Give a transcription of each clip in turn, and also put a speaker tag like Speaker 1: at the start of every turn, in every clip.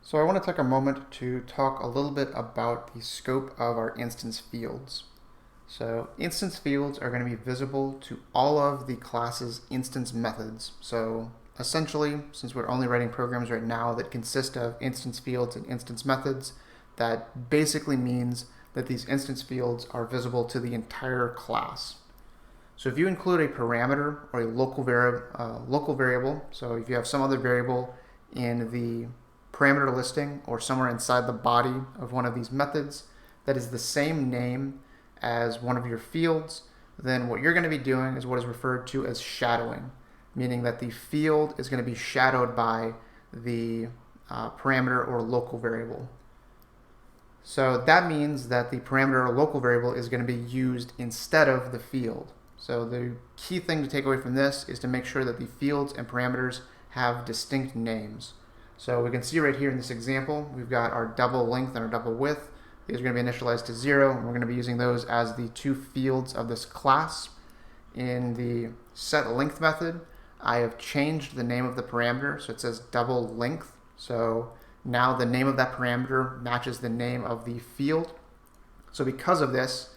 Speaker 1: So I want to take a moment to talk a little bit about the scope of our instance fields. So instance fields are going to be visible to all of the class's instance methods. So essentially, since we're only writing programs right now that consist of instance fields and instance methods, that basically means that these instance fields are visible to the entire class. So if you include a parameter or a local variable, so if you have some other variable in the parameter listing or somewhere inside the body of one of these methods that is the same name as one of your fields, then what you're going to be doing is what is referred to as shadowing, meaning that the field is going to be shadowed by the parameter or local variable. So that means that the parameter or local variable is going to be used instead of the field. So the key thing to take away from this is to make sure that the fields and parameters have distinct names. So we can see right here in this example, we've got our double length and our double width. These are going to be initialized to 0, and we're going to be using those as the two fields of this class. In the setLength method, I have changed the name of the parameter, so it says double length. So now the name of that parameter matches the name of the field. So because of this,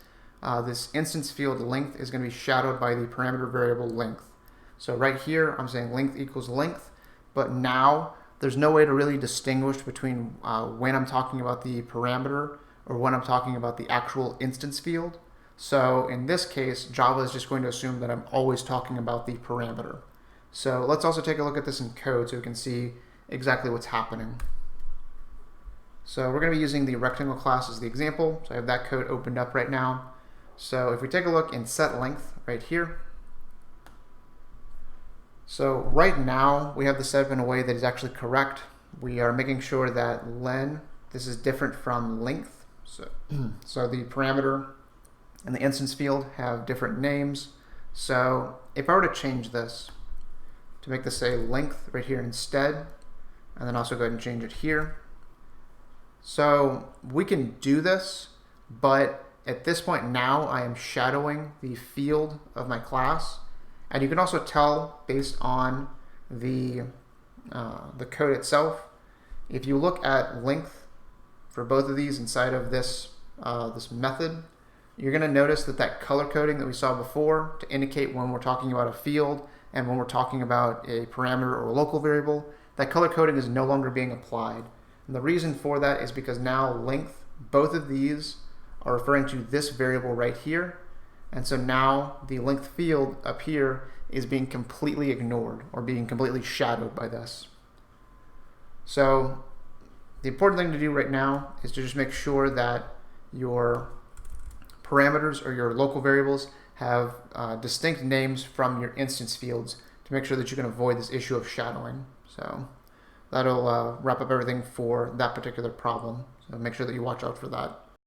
Speaker 1: this instance field length is going to be shadowed by the parameter variable length. So right here, I'm saying length equals length, but now there's no way to really distinguish between when I'm talking about the parameter or when I'm talking about the actual instance field. So in this case, Java is just going to assume that I'm always talking about the parameter. So let's also take a look at this in code so we can see exactly what's happening. So we're going to be using the rectangle class as the example. So I have that code opened up right now. So if we take a look in setLength right here, so right now we have this set up in a way that is actually correct. We are making sure that len, this is different from length. So the parameter and the instance field have different names. So if I were to change this to make this say length right here instead, and then also go ahead and change it here. So we can do this, but at this point now I am shadowing the field of my class. And you can also tell based on the code itself. If you look at length for both of these inside of this, this method, you're going to notice that that color coding that we saw before to indicate when we're talking about a field and when we're talking about a parameter or a local variable, that color coding is no longer being applied. And the reason for that is because now length, both of these are referring to this variable right here. And so now the length field up here is being completely ignored or being completely shadowed by this. So the important thing to do right now is to just make sure that your parameters or your local variables have distinct names from your instance fields to make sure that you can avoid this issue of shadowing. So that'll wrap up everything for that particular problem. So make sure that you watch out for that.